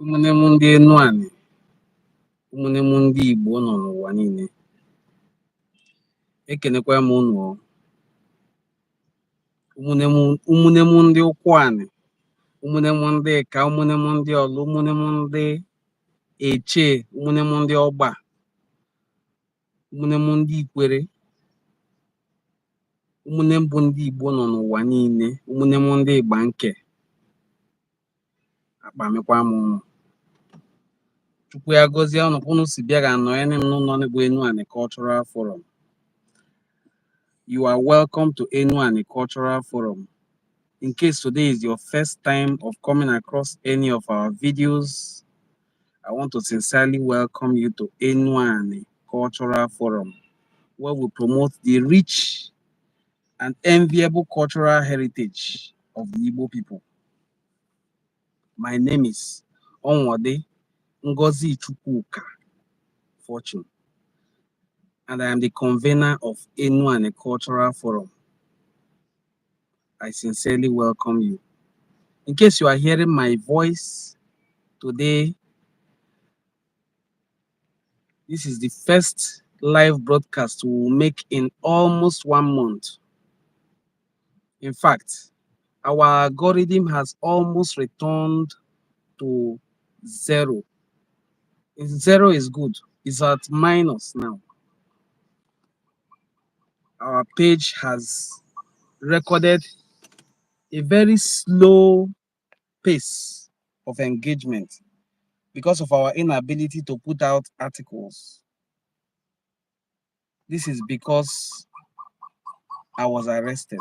ụmụnne m ndị Enuani, ụmụnne m ndị Igbo nọ n'ụwa niile, ekenekwa m unu. ụmụnne m ndị ụkwụani, ụmụnne m ndị ka, ụmụnne m ndị ọlụ, ụmụnne m ndị echie, ụmụnne m ndị ọgba, ụmụnne m ndị ikwere, ụmụnne m bụ ndị Igbo nọ n'ụwa niile, ụmụnne m ndị ịgba nke akpamikwa m unu. Chukwu ya gọzie unu ka unu si bịa ga-anọnyere m n'ụlọ n'Igbo Enuani Cultural Forum. You are welcome to Enuani Cultural Forum. In case today is your first time of coming across any of our videos, I want to sincerely welcome you to Enuani Cultural Forum, where we promote the rich and enviable cultural heritage of the Igbo people. My name is Onwode Ngozi Chukwuka Fortune, and I am the convener of Enuani Cultural Forum. I sincerely welcome you. In case you are hearing my voice today, this is the first live broadcast we will make in almost 1 month. In fact, our algorithm has almost returned to 0. If 0 is good, it's at minus now. Our page has recorded a very slow pace of engagement because of our inability to put out articles. This is because I was arrested.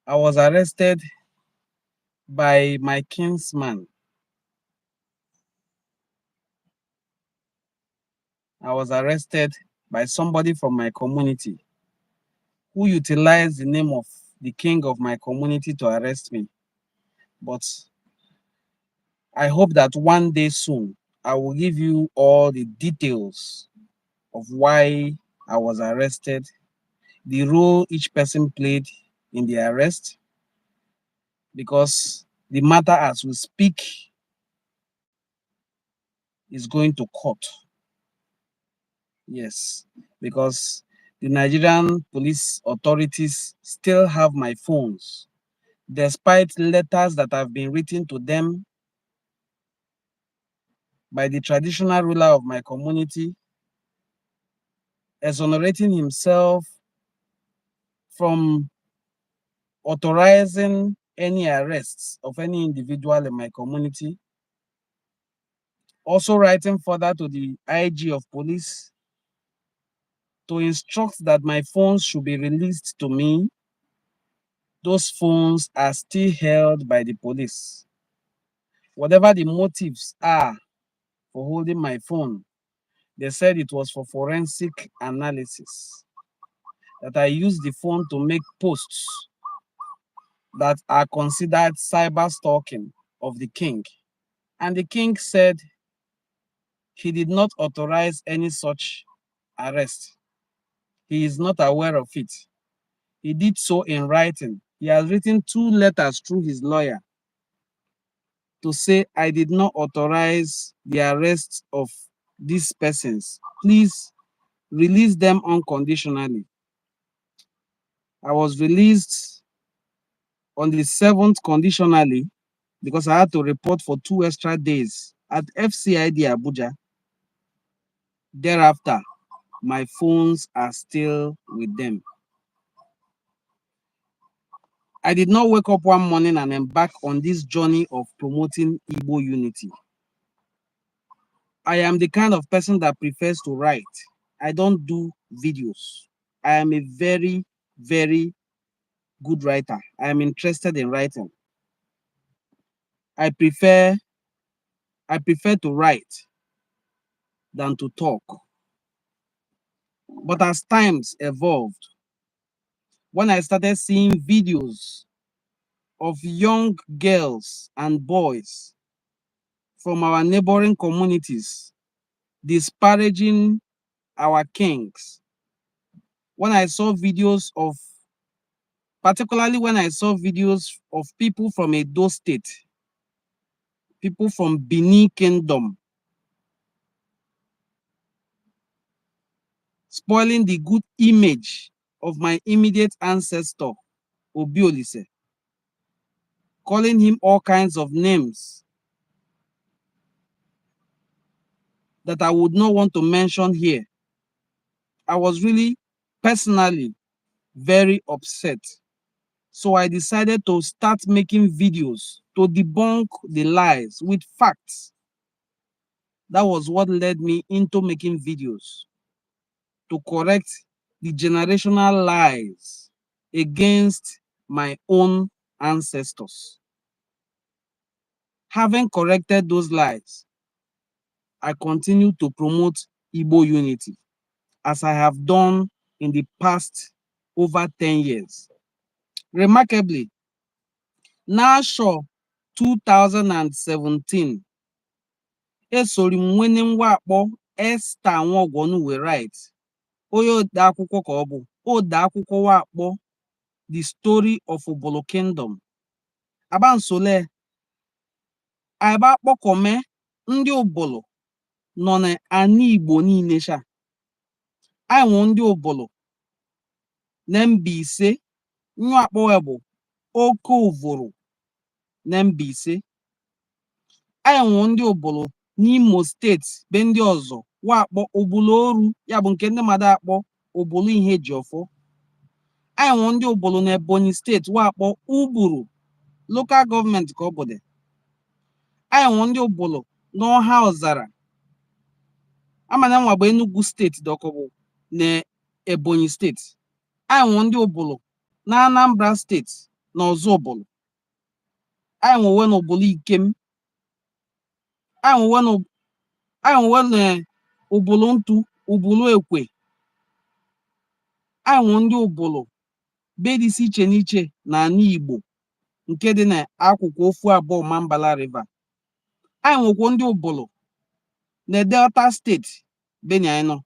I was arrested by my kinsman. I was arrested by somebody from my community who utilized the name of the king of my community to arrest me. But I hope that one day soon, I will give you all the details of why I was arrested, the role each person played in the arrest, because the matter as we speak is going to court. Yes, because the Nigerian police authorities still have my phones, despite letters that have been written to them by the traditional ruler of my community, exonerating himself from authorizing any arrests of any individual in my community. Also writing further to the IG of police to instruct that my phones should be released to me. Those phones are still held by the police. Whatever the motives are for holding my phone, they said it was for forensic analysis, that I used the phone to make posts that are considered cyber stalking of the king. And the king said he did not authorize any such arrest. He is not aware of it. He did so in writing. He has written 2 letters through his lawyer to say, I did not authorize the arrest of these persons. Please release them unconditionally. I was released on the 7th conditionally because I had to report for 2 extra days at FCID Abuja. Thereafter, my phones are still with them. I did not wake up one morning and embark on this journey of promoting Igbo unity. I am the kind of person that prefers to write. I don't do videos. I am a very, very good writer. I am interested in writing. I prefer to write than to talk. But as times evolved, when I started seeing videos of young girls and boys from our neighboring communities disparaging our kings, particularly when I saw videos of people from Edo State, people from Benin Kingdom, spoiling the good image of my immediate ancestor, Obiolise, calling him all kinds of names that I would not want to mention here. I was really personally very upset. So I decided to start making videos to debunk the lies with facts. That was what led me into making videos to correct the generational lies against my own ancestors. Having corrected those lies, I continue to promote Igbo unity as I have done in the past over 10 years. Remarkably, n'afọ 2017, esori m nwene mwakpo Esther Nwogwonu write onye ode akwụkwọ ka ọ bụ ode akwụkwọ wakpo The Story of Obolo Kingdom. Abansole aba kpọkọme ndị Obolo nọ na ani Igbo niile sha. Anyị ndị Obolo na Mbaise nwakpo bụ oke uvuru na Mbaise. Anyị ndị Obolo n'Imo steeti be ndị ọzọ wakpo Obolo Oru, ya bụ nke ndị mmadụ akpọ Obolo ihe ji ọfọ. Anyị ndị Obolo na Ebonyi steeti wakpo Uburu local government ka ọ bụ dị. Anyị ndị Obolo n'Ọha Ọzara amana nwa bụ Enugu steeti dọkọbụ na Ebonyi steeti. Anyị ndị Obolo na Anambra steeti na Ọzọ Obolo. Anyị nwe na Obolo Ikem. Anyị nwe na Obolo Ntu, Obolo Ekwe. Anyị ndị Obolo be dị iche n'iche na ala Igbo nke dị na akwụkwọ ofu abụọ Mambala River. Anyị nwekwa ndị Obolo na Delta steeti beni anyị nọ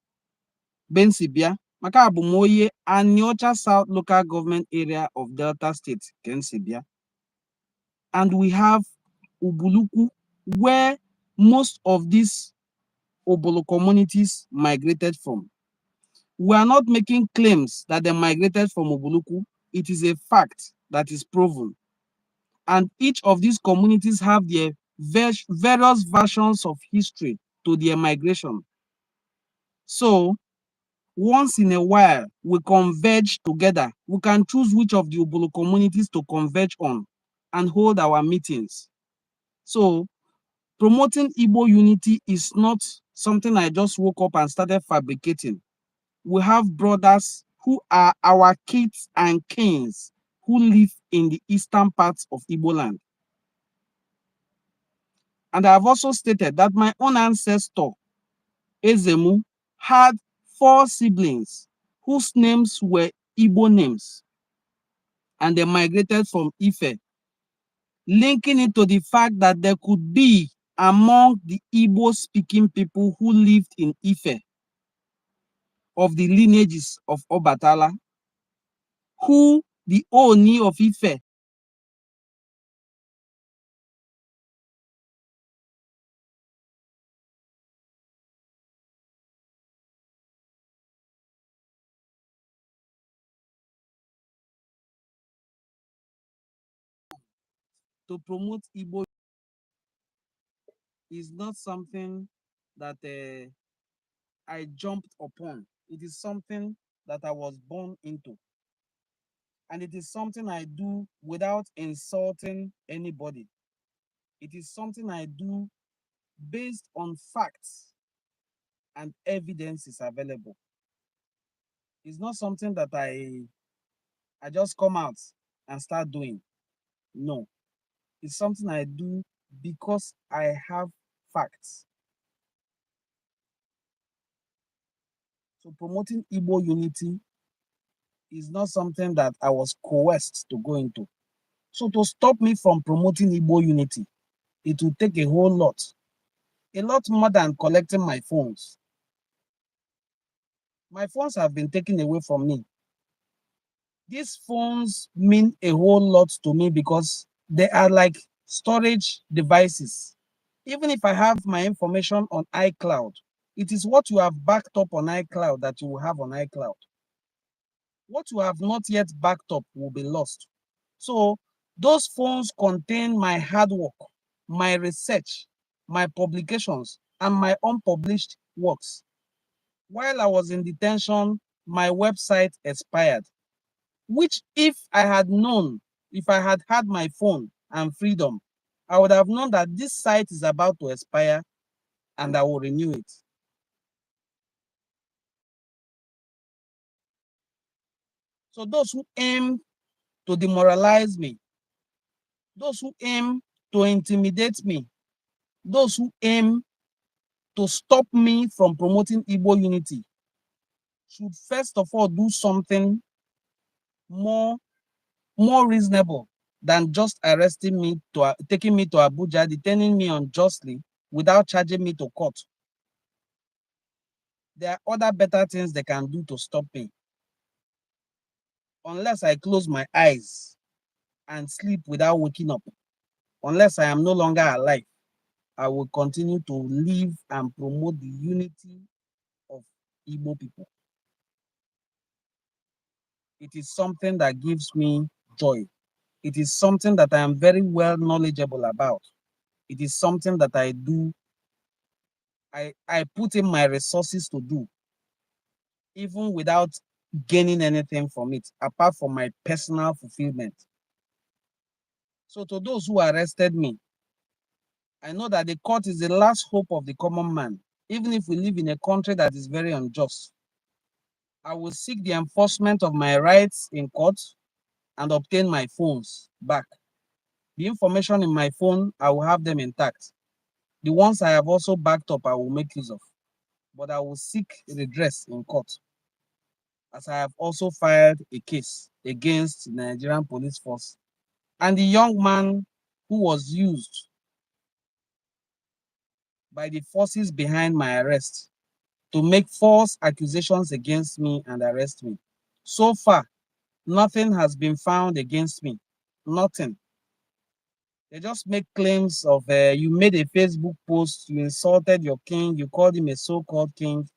bensibia maka abụmoye Aniocha South Local Government Area of Delta State Kensibia. And we have Ubuluku, where most of these Obolo communities migrated from. We are not making claims that they migrated from Ubuluku. It is a fact that is proven. And each of these communities have their various versions of history to their migration. So, once in a while, we converge together. We can choose which of the Obolo communities to converge on and hold our meetings. So, promoting Igbo unity is not something I just woke up and started fabricating. We have brothers who are our kids and kings who live in the eastern parts of Igbo land. And I have also stated that my own ancestor, Ezemu, had 4 siblings whose names were Igbo names, and they migrated from Ife, linking it to the fact that there could be among the Igbo-speaking people who lived in Ife of the lineages of Obatala, who the Oni of Ife to promote Igbo is not something that I jumped upon. It is something that I was born into. And it is something I do without insulting anybody. It is something I do based on facts and evidence is available. It's not something that I just come out and start doing. No. It's something I do because I have facts. So promoting Igbo unity is not something that I was coerced to go into. So to stop me from promoting Igbo unity, it will take a whole lot. A lot more than collecting my phones. My phones have been taken away from me. These phones mean a whole lot to me because they are like storage devices Even if I have my information on iCloud, it is what you have backed up on iCloud that you will have on iCloud. What you have not yet backed up will be lost. So those phones contain my hard work, my research, my publications, and my unpublished works. While I was in detention, my website expired, which if I had known, if I had had my phone and freedom, I would have known that this site is about to expire and I will renew it. So those who aim to demoralize me, those who aim to intimidate me, those who aim to stop me from promoting Igbo unity should first of all do something more, more reasonable than just arresting me, taking me to Abuja, detaining me unjustly without charging me to court. There are other better things they can do to stop me. Unless I close my eyes and sleep without waking up, unless I am no longer alive, I will continue to live and promote the unity of Igbo people. It is something that gives me joy. It is something that I am very well knowledgeable about. It is something that I do, I put in my resources to do, even without gaining anything from it, apart from my personal fulfillment. So to those who arrested me, I know that the court is the last hope of the common man, even if we live in a country that is very unjust. I will seek the enforcement of my rights in court and obtain my phones back. The information in my phone, I will have them intact. The ones I have also backed up, I will make use of. But I will seek redress in court, as I have also filed a case against the Nigerian police force and the young man who was used by the forces behind my arrest to make false accusations against me and arrest me. So far, nothing has been found against me. Nothing. They just make claims of you made a Facebook post, you insulted your king, you called him a so-called king.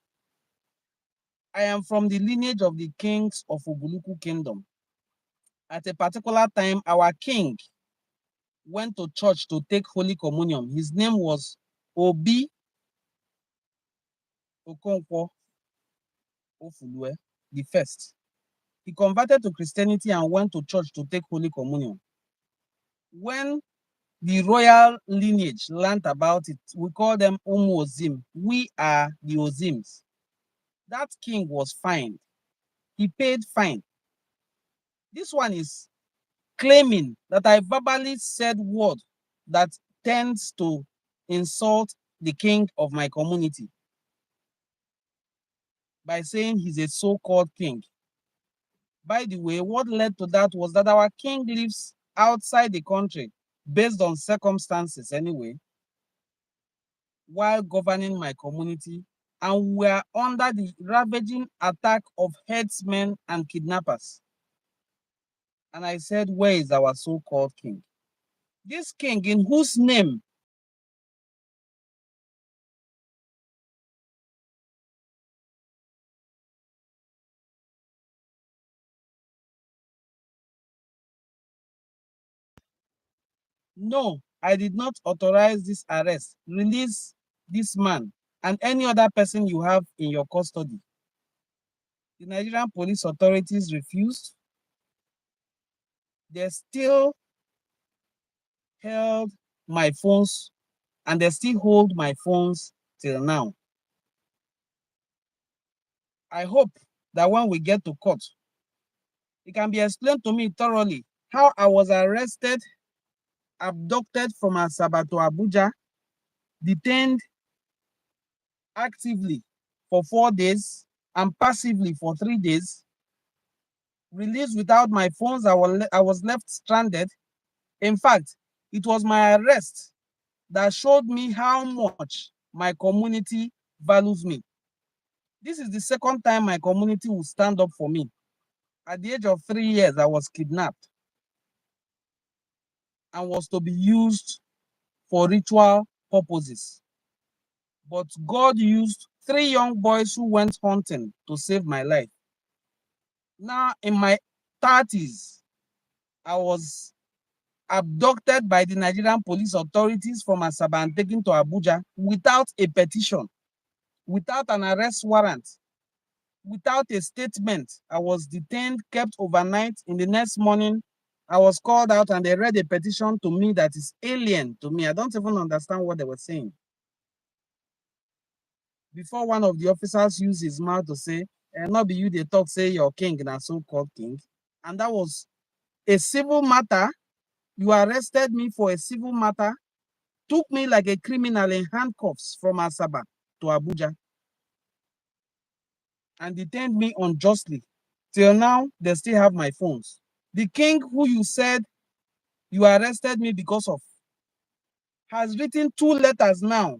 I am from the lineage of the kings of Oguluku Kingdom. At a particular time, our king went to church to take Holy Communion. His name was Obi Okonkwo Ofulue the first. He converted to Christianity and went to church to take Holy Communion. When the royal lineage learned about it, we call them Umu Ozim. We are the Ozims. That king was fined. He paid fine. This one is claiming that I verbally said word that tends to insult the king of my community by saying he's a so-called king. By the way, what led to that was that our king lives outside the country based on circumstances anyway, while governing my community, and we are under the ravaging attack of herdsmen and kidnappers. And I said, where is our so-called king? This king in whose name no, I did not authorize this arrest. Release this man and any other person you have in your custody. The Nigerian police authorities refused. They still held my phones and they still hold my phones till now. I hope that when we get to court, it can be explained to me thoroughly how I was arrested, abducted from Asaba to Abuja, detained actively for 4 days and passively for 3 days, released without my phones. I was left stranded. In fact, it was my arrest that showed me how much my community values me. This is the second time my community will stand up for me. At the age of 3 years, I was kidnapped and was to be used for ritual purposes. But God used 3 young boys who went hunting to save my life. Now, in my 30s, I was abducted by the Nigerian police authorities from Asaba and taken to Abuja without a petition, without an arrest warrant, without a statement. I was detained, kept overnight. In the next morning, I was called out and they read a petition to me that is alien to me. I don't even understand what they were saying. Before one of the officers used his mouth to say, not be you they talk, say your king, and so-called king. And that was a civil matter. You arrested me for a civil matter, took me like a criminal in handcuffs from Asaba to Abuja, and detained me unjustly. Till now, they still have my phones. The king who you said you arrested me because of has written 2 letters now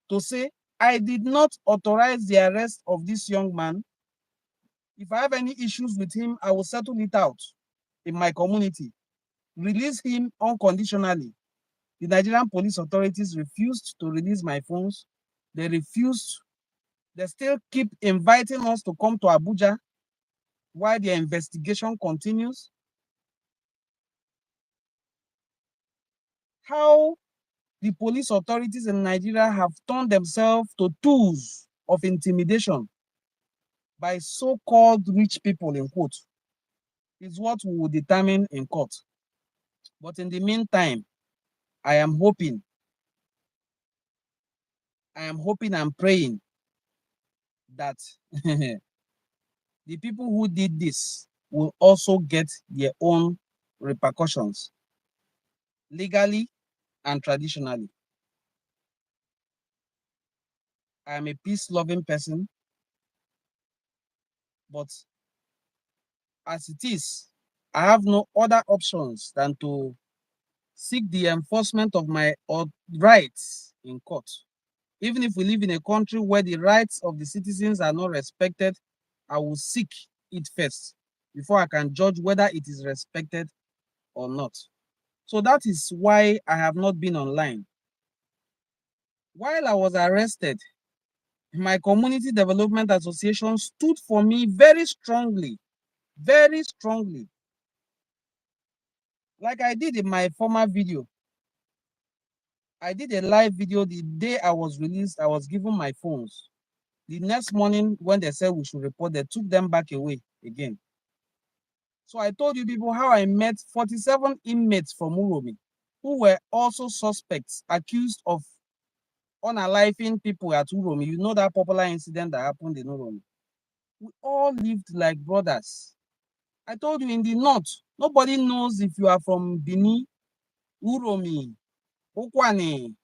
to say, I did not authorize the arrest of this young man. If I have any issues with him, I will settle it out in my community. Release him unconditionally. The Nigerian police authorities refused to release my phones. They refused. They still keep inviting us to come to Abuja while their investigation continues. How the police authorities in Nigeria have turned themselves to tools of intimidation by so-called rich people, in quote, is what we will determine in court. But in the meantime, I am hoping and praying that the people who did this will also get their own repercussions, legally and traditionally. I am a peace-loving person, but as it is, I have no other options than to seek the enforcement of my rights in court. Even if we live in a country where the rights of the citizens are not respected, I will seek it first before I can judge whether it is respected or not. So that is why I have not been online. While I was arrested, my community development association stood for me very strongly, very strongly. Like I did in my former video. I did a live video the day I was released. I was given my phones. The next morning, when they said we should report, they took them back away again. So I told you people how I met 47 inmates from Uromi who were also suspects accused of unaliving people at Uromi. You know that popular incident that happened in Uromi. We all lived like brothers. I told you in the north, nobody knows if you are from Bini, Uromi, Ukwane,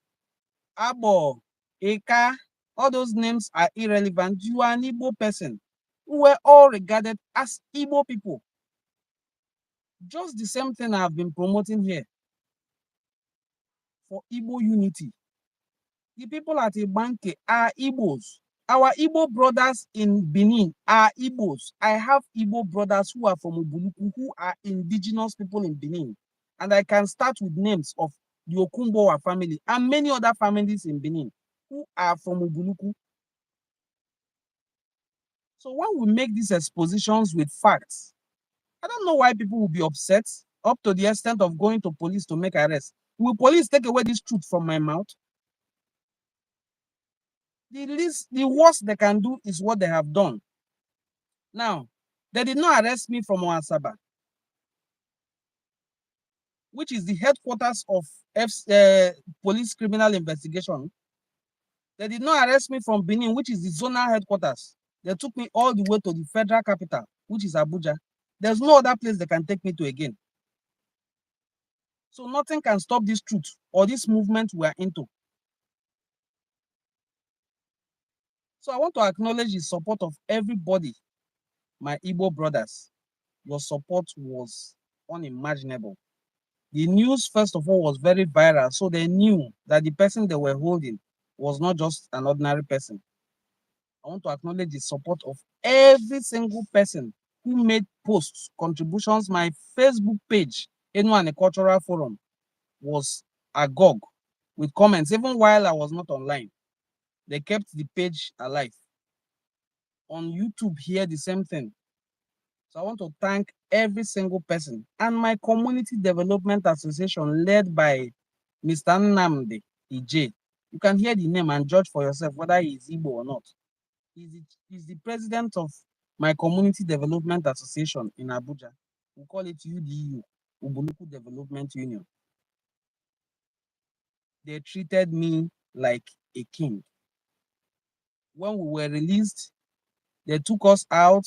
Abo, Eka. All those names are irrelevant. You are an Igbo person. We were all regarded as Igbo people. Just the same thing I've been promoting here for Igbo unity. The people at Ibanke are Igbos. Our Igbo brothers in Benin are Igbos. I have Igbo brothers who are from Ubuluku, who are indigenous people in Benin. And I can start with names of the Okumbowa family and many other families in Benin who are from Ubuluku. So when we make these expositions with facts, I don't know why people will be upset up to the extent of going to police to make arrests. Will police take away this truth from my mouth? The worst they can do is what they have done. Now, they did not arrest me from Asaba, which is the headquarters of police criminal investigation. They did not arrest me from Benin, which is the zonal headquarters. They took me all the way to the federal capital, which is Abuja. There's no other place they can take me to again. So nothing can stop this truth or this movement we are into. So I want to acknowledge the support of everybody, my Igbo brothers. Your support was unimaginable. The news, first of all, was very viral, so they knew that the person they were holding was not just an ordinary person. I want to acknowledge the support of every single person who made posts, contributions. My Facebook page, Enuani Cultural Forum, was agog with comments, even while I was not online. They kept the page alive. On YouTube, here, the same thing. So I want to thank every single person and my community development association led by Mr. Nnamdi EJ. You can hear the name and judge for yourself whether he is Igbo or not. He's the president of my community development association in Abuja. We call it UDU, Ubuluku Development Union. They treated me like a king. When we were released, they took us out.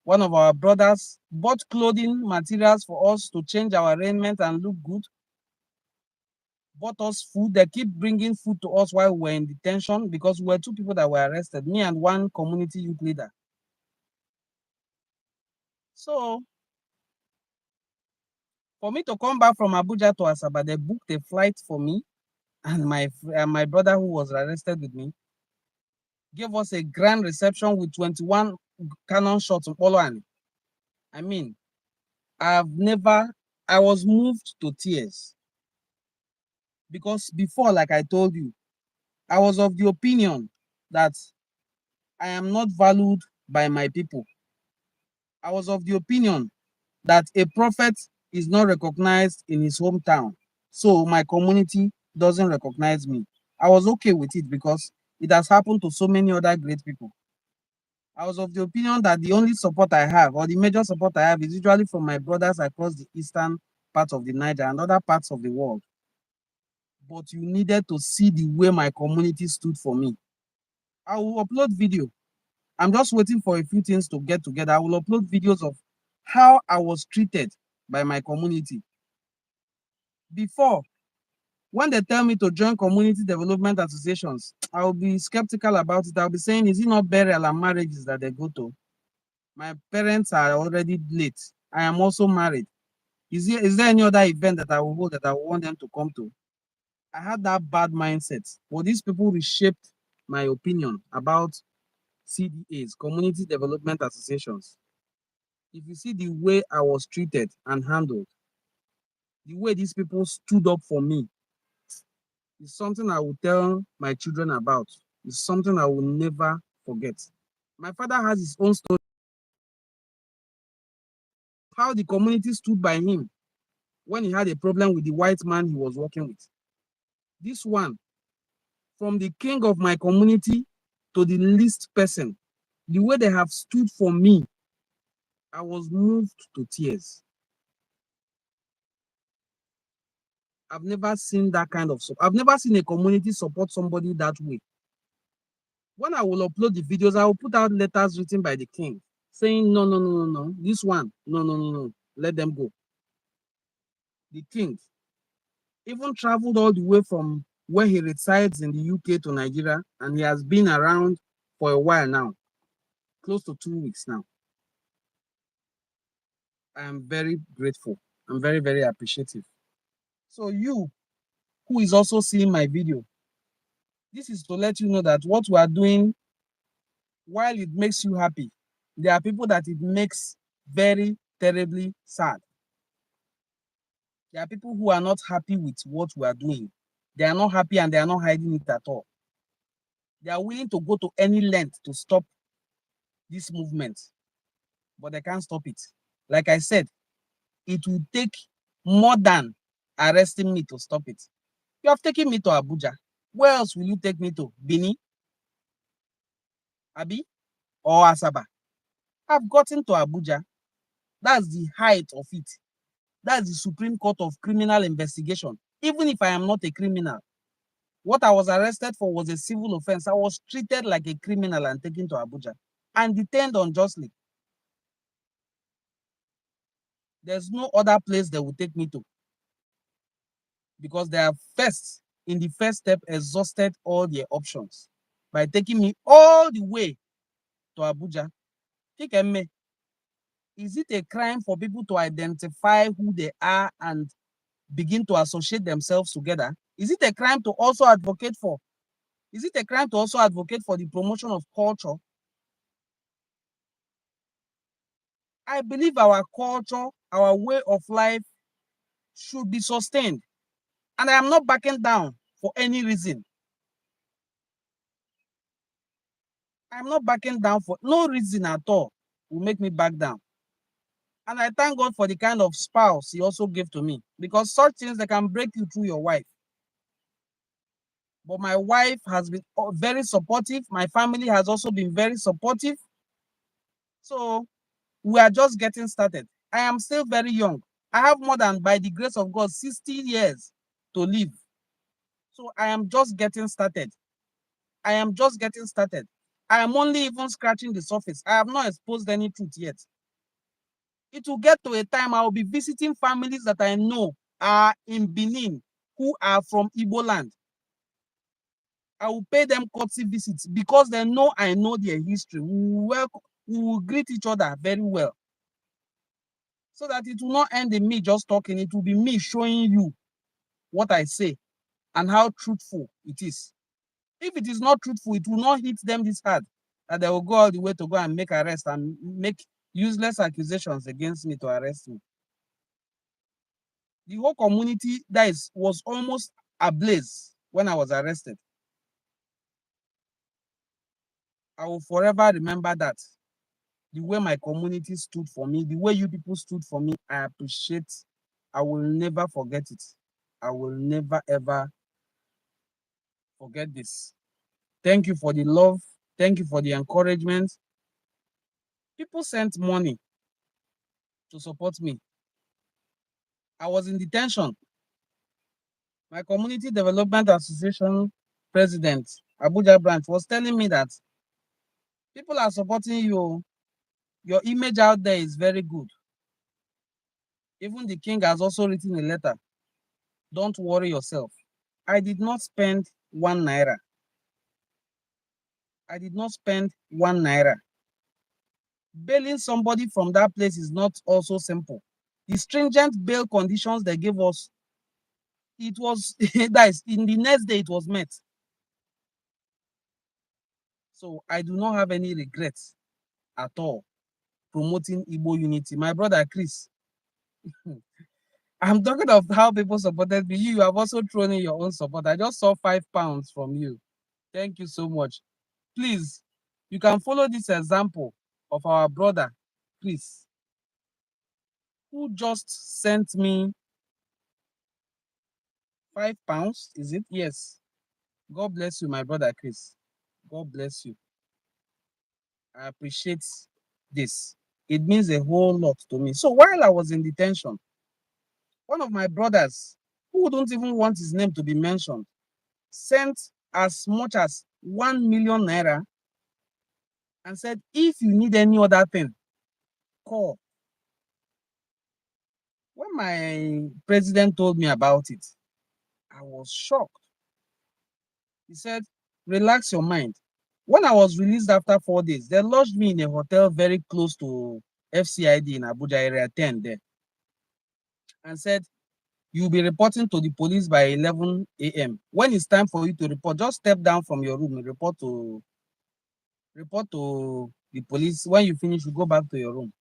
One of our brothers bought clothing materials for us to change our raiment and look good. Bought us food. They keep bringing food to us while we were in detention because we were two people that were arrested, me and one community youth leader. So for me to come back from Abuja to Asaba, they booked a flight for me and my brother who was arrested with me. Gave us a grand reception with 21 cannon shots in Enuani. I mean, I was moved to tears. Because before, like I told you, I was of the opinion that I am not valued by my people. I was of the opinion that a prophet is not recognized in his hometown. So my community doesn't recognize me. I was okay with it because it has happened to so many other great people. I was of the opinion that the only support I have, or the major support I have, is usually from my brothers across the eastern part of the Niger and other parts of the world. But you needed to see the way my community stood for me. I will upload video. I'm just waiting for a few things to get together. I will upload videos of how I was treated by my community. Before, when they tell me to join community development associations, I will be skeptical about it. I'll be saying, is it not burial and marriages that they go to? My parents are already late. I am also married. Is there any other event that I will hold that I want them to come to? I had that bad mindset. But these people reshaped my opinion about CDAs, community development associations. If you see the way I was treated and handled, the way these people stood up for me, is something I will tell my children about. It's something I will never forget. My father has his own story, how the community stood by him when he had a problem with the white man he was working with. This one, from the king of my community to the least person, the way they have stood for me, I was moved to tears. I've never seen that kind of support. I've never seen a community support somebody that way. When I will upload the videos, I will put out letters written by the king saying, no, no, no, no, no, this one, no, no, no, no, let them go. The king even traveled all the way from where he resides in the UK to Nigeria, and he has been around for a while now, close to 2 weeks now. I am very grateful. I'm very, very appreciative. So you, who is also seeing my video, this is to let you know that what we are doing, while it makes you happy, there are people that it makes very terribly sad. There are people who are not happy with what we are doing. They are not happy and they are not hiding it at all. They are willing to go to any length to stop this movement, but they can't stop it. Like I said, it will take more than arresting me to stop it. You have taken me to Abuja. Where else will you take me to? Bini? Abi? Or Asaba? I've gotten to Abuja. That's the height of it. That's the Supreme Court of Criminal Investigation. Even if I am not a criminal, what I was arrested for was a civil offense. I was treated like a criminal and taken to Abuja and detained unjustly. There's no other place they will take me to because they have first, in the first step, exhausted all their options by taking me all the way to Abuja. Is it a crime for people to identify who they are and begin to associate themselves together? Is it a crime to also advocate for? Is it a crime to also advocate for the promotion of culture? I believe our culture, our way of life should be sustained. And I am not backing down for any reason. I'm not backing down for no reason at all will make me back down. And I thank God for the kind of spouse he also gave to me, because such things that can break you through your wife. But my wife has been very supportive. My family has also been very supportive. So we are just getting started. I am still very young. I have more than, by the grace of God, 60 years to live. So I am just getting started. I am just getting started. I am only even scratching the surface. I have not exposed any truth yet. It will get to a time I will be visiting families that I know are in Benin, who are from Igbo land. I will pay them courtesy visits because they know I know their history. We will greet each other very well. So that it will not end in me just talking. It will be me showing you what I say and how truthful it is. If it is not truthful, it will not hit them this hard that they will go all the way to go and make arrest and make useless accusations against me to arrest me. The whole community was almost ablaze when I was arrested. I will forever remember that. The way my community stood for me, the way you people stood for me, I appreciate. I will never forget it. I will never, ever forget this. Thank you for the love. Thank you for the encouragement. People sent money to support me. I was in detention. My Community Development Association president, Abuja branch, was telling me that people are supporting you. Your image out there is very good. Even the king has also written a letter. Don't worry yourself. I did not spend 1 naira. I did not spend 1 naira. Bailing somebody from that place is not also simple. The stringent bail conditions they gave us, it was, that is, in the next day it was met. So I do not have any regrets at all promoting Igbo unity. My brother Chris, I'm talking of how people supported me. You have also thrown in your own support. I just saw £5 from you. Thank you so much. Please, you can follow this example of our brother, Chris, who just sent me £5. Is it? Yes. God bless you, my brother Chris. God bless you. I appreciate this. It means a whole lot to me. So while I was in detention, one of my brothers, who wouldn't even want his name to be mentioned, sent as much as 1 million naira and said, if you need any other thing, call. When my president told me about it, I was shocked. He said, relax your mind. When I was released after 4 days, they lodged me in a hotel very close to FCID in Abuja area 10 there, and said, you'll be reporting to the police by 11 a.m. When it's time for you to report, just step down from your room and report to the police. When you finish, you go back to your room.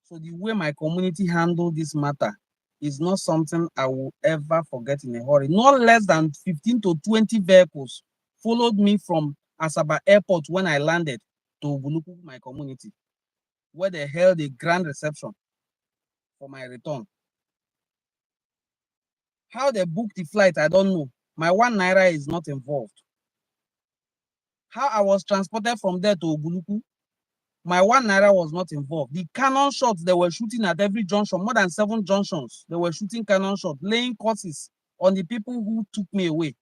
So the way my community handled this matter is not something I will ever forget in a hurry. Not less than 15 to 20 vehicles followed me from Asaba Airport when I landed to Ubuluku, my community, where they held a grand reception for my return. How they booked the flight, I don't know. My 1 naira is not involved. How I was transported from there to Ubuluku, my 1 naira was not involved. The cannon shots they were shooting at every junction, more than 7 junctions, they were shooting cannon shots, laying curses on the people who took me away.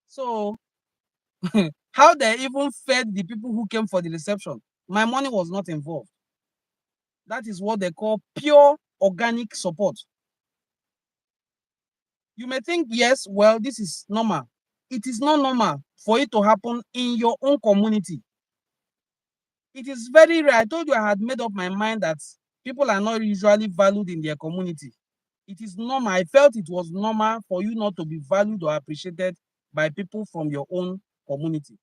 So how they even fed the people who came for the reception, my money was not involved. That is what they call pure organic support. You may think, yes, well, this is normal. It is not normal for it to happen in your own community. It is very rare. I told you I had made up my mind that people are not usually valued in their community. It is normal. I felt it was normal for you not to be valued or appreciated by people from your own community.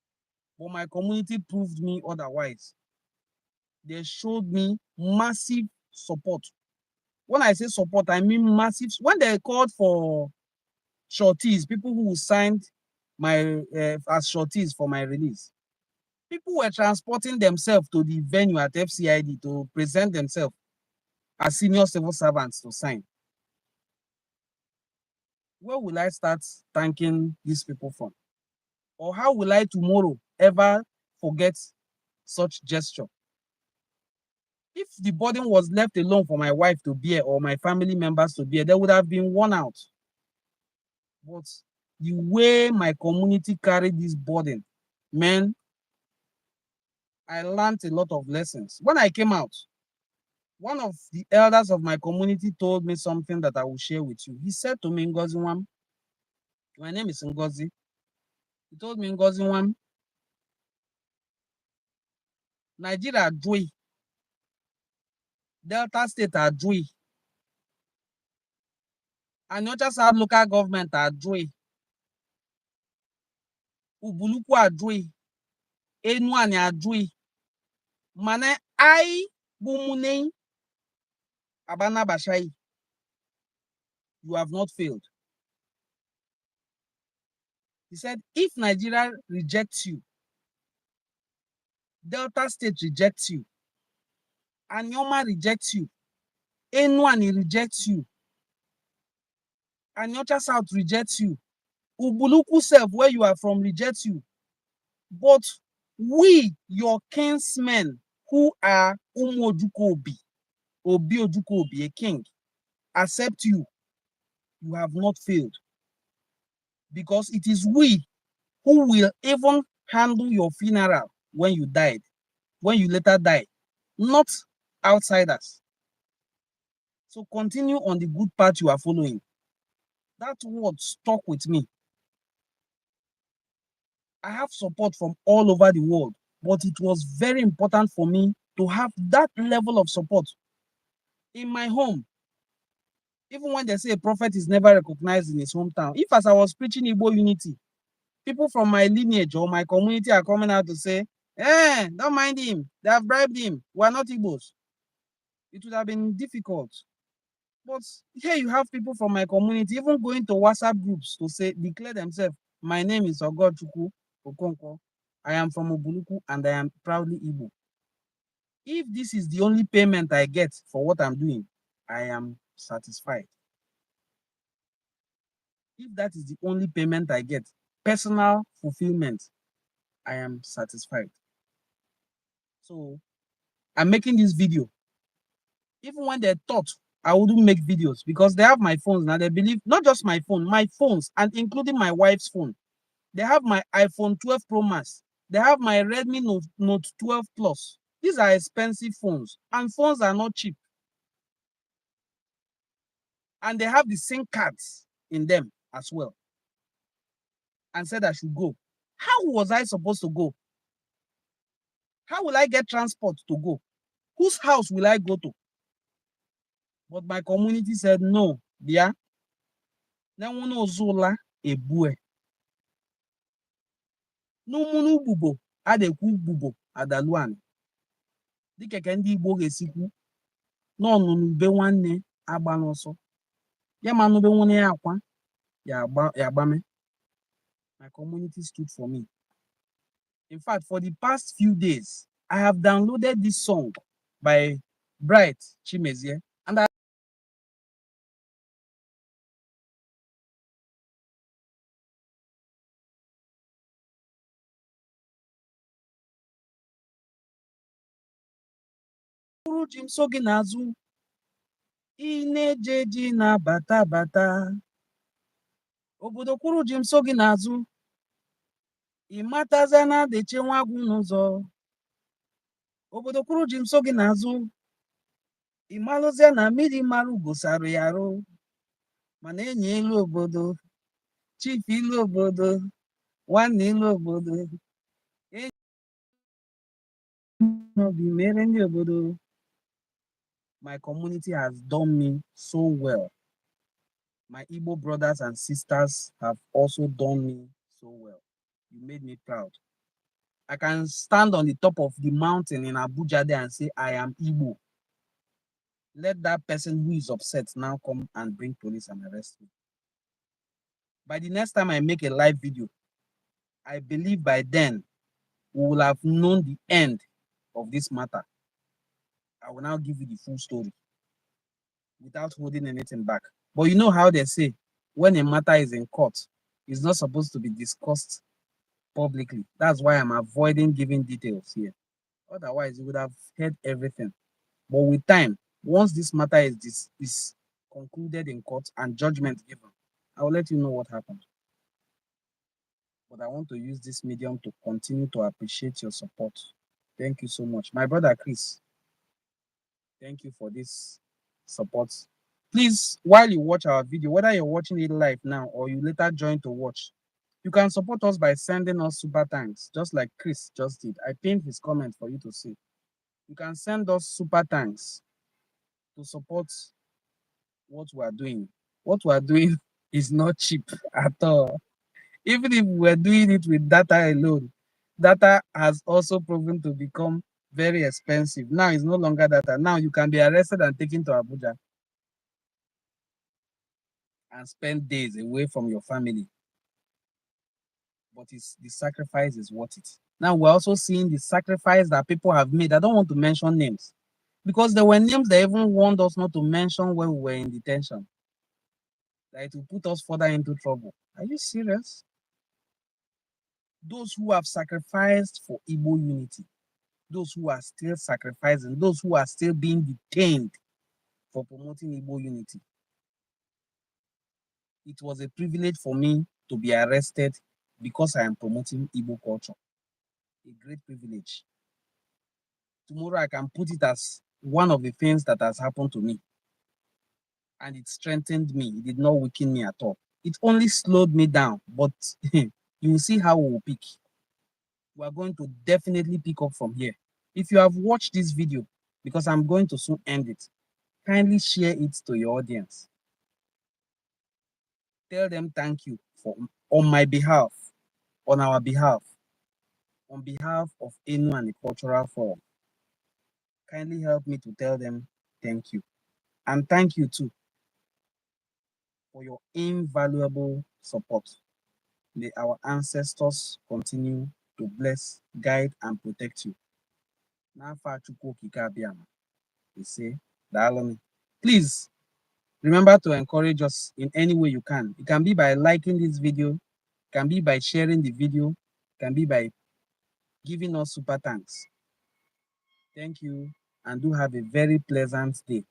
But my community proved me otherwise. They showed me massive support. When I say support, I mean massive. When they called for shorties, people who signed my as shorties for my release, people were transporting themselves to the venue at FCID to present themselves as senior civil servants to sign. Where will I start thanking these people from? Or how will I tomorrow ever forget such gesture? If the burden was left alone for my wife to bear or my family members to bear, they would have been worn out. But the way my community carried this burden, man, I learned a lot of lessons. When I came out, one of the elders of my community told me something that I will share with you. He said to me, Ngozi Wam, my name is Ngozi. He told me, Ngozi Wam, Nigeria Dui, Delta State Adui, Anyocha South local government Adui, Ubuluku Adui, Enuani Adui, Mane I Bumune Abana Bashai. You have not failed. He said, if Nigeria rejects you, Delta State rejects you, Anyoma rejects you, Enuani rejects you, Anyocha South rejects you, Ubuluku self, where you are from, rejects you. But we, your kinsmen, who are Umojuko Obi Ojuko Obi, a king, accept you. You have not failed. Because it is we who will even handle your funeral when you died, when you later die, not outsiders. So continue on the good path you are following. That word stuck with me. I have support from all over the world, but it was very important for me to have that level of support in my home. Even when they say a prophet is never recognized in his hometown, if as I was preaching Igbo unity, people from my lineage or my community are coming out to say, don't mind him, they have bribed him, we are not Igbos, it would have been difficult. But here you have people from my community even going to WhatsApp groups to say, declare themselves, my name is Ogochukwu Okonkwo, I am from Obuluku and I am proudly Igbo. If this is the only payment I get for what I'm doing, I am satisfied. If that is the only payment I get, personal fulfillment, I am satisfied. So I'm making this video. Even when they thought I wouldn't make videos because they have my phones now, they believe, not just my phone, my phones, and including my wife's phone. They have my iPhone 12 Pro Max. They have my Redmi Note 12 Plus. These are expensive phones, and phones are not cheap. And they have the SIM cards in them as well. And said I should go. How was I supposed to go? How will I get transport to go? Whose house will I go to? But my community said, no, dear. N'ụmụnụ Zula ebue. N'ụmụnụ Bubo adekwu Bubo Adaluani. Dịka ndị Igbo ga-esikwu n'ọnụnụ be nwanne agba n'ọsọ. Ya manube nwanne ya akwa ya agbame. My community stood for me. In fact, for the past few days, I have downloaded this song by Bright Chimezie, and I kwuru ji m so gị n'azụ ị na-eje ji na bata bata obodo kwuru ji m so gị n'azụ ị matazie na deche nwa agwụ n'ụzọ obodo kwuru ji m so gị n'azụ ị malụzie na mmiri mara ugosara ya arụ mana enyi ilu obodo chief ilu obodo nwanne ilu obodo enyi obi mere ndị obodo. My community has done me so well. My Igbo brothers and sisters have also done me so well. You made me proud. I can stand on the top of the mountain in Abuja there and say, I am Igbo. Let that person who is upset now come and bring police and arrest me. By the next time I make a live video, I believe by then we will have known the end of this matter. I will now give you the full story without holding anything back. But you know how they say, when a matter is in court, it's not supposed to be discussed publicly. That's why I'm avoiding giving details here. Otherwise, you would have heard everything. But with time, once this matter is concluded in court and judgment given, I will let you know what happened. But I want to use this medium to continue to appreciate your support. Thank you so much. My brother Chris, thank you for this support. Please, while you watch our video, whether you're watching it live now or you later join to watch, you can support us by sending us super thanks, just like Chris just did. I pinned his comment for you to see. You can send us super thanks to support what we are doing. What we are doing is not cheap at all. Even if we're doing it with data alone, data has also proven to become very expensive. Now it's no longer data. Now you can be arrested and taken to Abuja and spend days away from your family. But the sacrifice is worth it. Now we're also seeing the sacrifice that people have made. I don't want to mention names because there were names that even warned us not to mention when we were in detention. That it will put us further into trouble. Are you serious? Those who have sacrificed for Igbo unity, those who are still sacrificing, those who are still being detained for promoting Igbo unity. It was a privilege for me to be arrested because I am promoting Igbo culture. A great privilege. Tomorrow I can put it as one of the things that has happened to me. And it strengthened me. It did not weaken me at all. It only slowed me down, but you will see how we will pick. We are going to definitely pick up from here. If you have watched this video, because I'm going to soon end it, kindly share it to your audience. Tell them thank you for on my behalf, on our behalf, on behalf of Enuani Cultural Forum. Kindly help me to tell them thank you. And thank you too for your invaluable support. May our ancestors continue to bless, guide, and protect you. They say, please remember to encourage us in any way you can. It can be by liking this video, it can be by sharing the video, it can be by giving us super thanks. Thank you, and do have a very pleasant day.